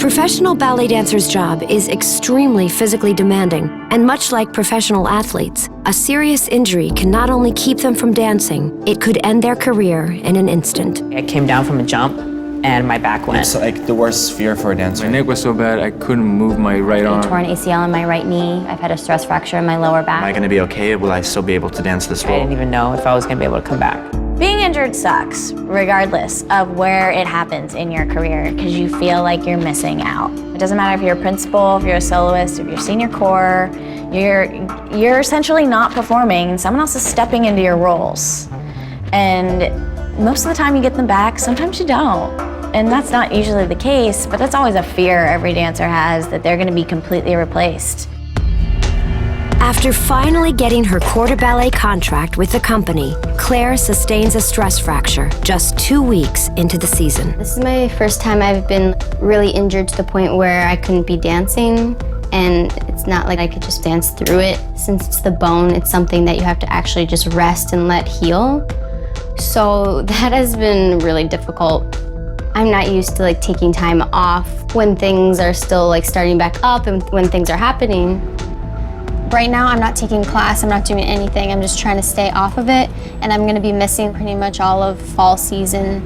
professional ballet dancer's job is extremely physically demanding, and much like professional athletes, a serious injury can not only keep them from dancing, it could end their career in an instant. I came down from a jump and my back went. It's like the worst fear for a dancer. My neck was so bad I couldn't move my right arm. I tore an ACL in my right knee. I've had a stress fracture in my lower back. Am I going to be okay? Will I still be able to dance this role? I didn't even know if I was going to be able to come back. Being injured sucks, regardless of where it happens in your career, because you feel like you're missing out. It doesn't matter if you're a principal, if you're a soloist, if you're senior corps, you're essentially not performing and someone else is stepping into your roles. And most of the time you get them back, sometimes you don't. And that's not usually the case, but that's always a fear every dancer has, that they're gonna be completely replaced. After finally getting her corps de ballet contract with the company, Claire sustains a stress fracture just 2 weeks into the season. This is my first time I've been really injured to the point where I couldn't be dancing, and it's not like I could just dance through it. Since it's the bone, it's something that you have to actually just rest and let heal. So that has been really difficult. I'm not used to taking time off when things are still starting back up and when things are happening. Right now, I'm not taking class, I'm not doing anything. I'm just trying to stay off of it, and I'm gonna be missing pretty much all of fall season.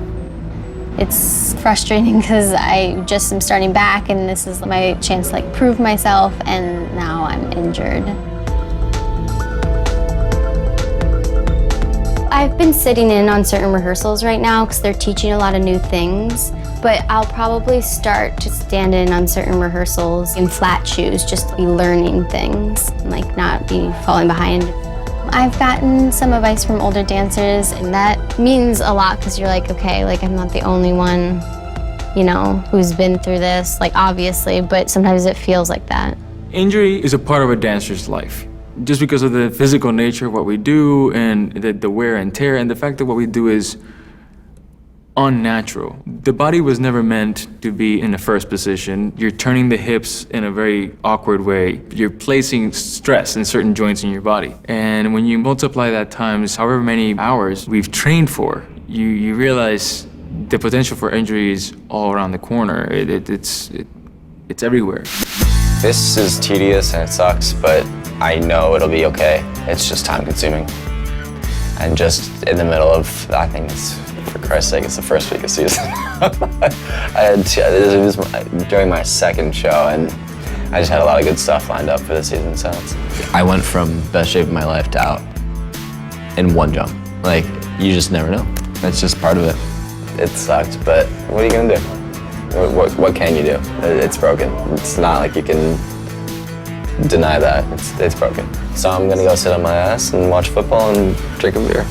It's frustrating because I just am starting back, and this is my chance to prove myself, and now I'm injured. I've been sitting in on certain rehearsals right now because they're teaching a lot of new things. But I'll probably start to stand in on certain rehearsals in flat shoes, just be learning things, and not be falling behind. I've gotten some advice from older dancers, and that means a lot because you're okay, I'm not the only one, who's been through this, obviously, but sometimes it feels like that. Injury is a part of a dancer's life. Just because of the physical nature of what we do and the wear and tear, and the fact that what we do is unnatural. The body was never meant to be in the first position. You're turning the hips in a very awkward way. You're placing stress in certain joints in your body. And when you multiply that times however many hours we've trained for, you realize the potential for injury is all around the corner. It's everywhere. This is tedious and it sucks, but I know it'll be okay. It's just time consuming. And just in the middle of, I think for Christ's sake, it's the first week of season. It was during my second show, and I just had a lot of good stuff lined up for the season. So I went from best shape of my life to out in one jump. You just never know. That's just part of it. It sucked, but what are you gonna do? What can you do? It's broken. It's not like you can deny that. It's broken. So I'm gonna go sit on my ass and watch football and drink a beer.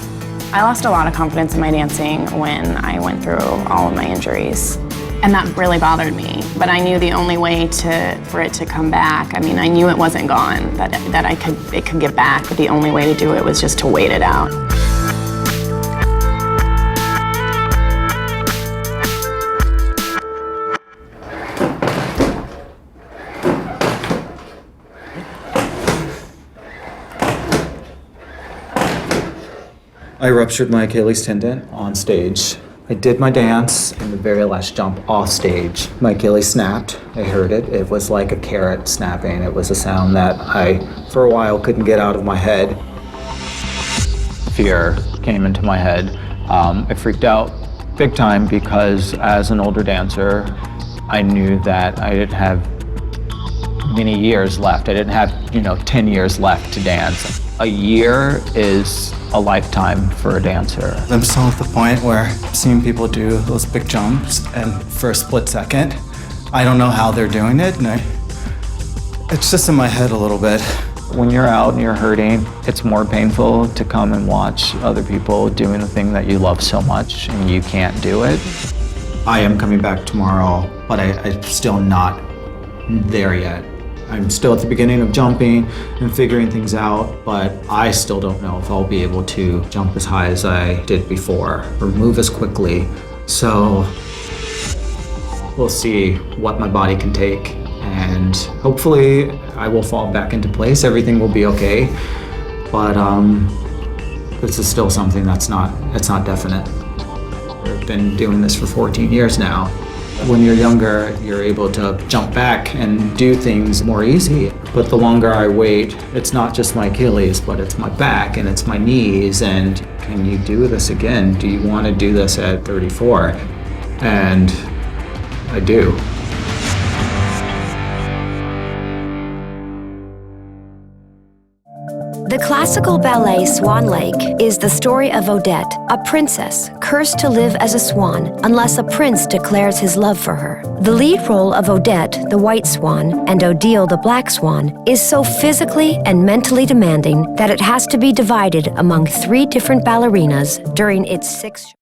I lost a lot of confidence in my dancing when I went through all of my injuries. And that really bothered me. But I knew the only way for it to come back, I knew it wasn't gone, that it could get back, but the only way to do it was just to wait it out. I ruptured my Achilles tendon on stage. I did my dance and the very last jump off stage. My Achilles snapped. I heard it. It was like a carrot snapping. It was a sound that I, for a while, couldn't get out of my head. Fear came into my head. I freaked out big time because as an older dancer, I knew that I didn't have many years left. I didn't have, 10 years left to dance. A year is a lifetime for a dancer. I'm still at the point where seeing people do those big jumps and for a split second, I don't know how they're doing it, and it's just in my head a little bit. When you're out and you're hurting, it's more painful to come and watch other people doing the thing that you love so much and you can't do it. I am coming back tomorrow, but I'm still not there yet. I'm still at the beginning of jumping and figuring things out, but I still don't know if I'll be able to jump as high as I did before or move as quickly. So we'll see what my body can take, and hopefully I will fall back into place. Everything will be okay, but this is still something that's not definite. I've been doing this for 14 years now, When you're younger, you're able to jump back and do things more easy. But the longer I wait, it's not just my Achilles, but it's my back and it's my knees. And can you do this again? Do you want to do this at 34? And I do. The classical ballet Swan Lake is the story of Odette, a princess cursed to live as a swan unless a prince declares his love for her. The lead role of Odette, the white swan, and Odile, the black swan, is so physically and mentally demanding that it has to be divided among 3 different ballerinas during its 6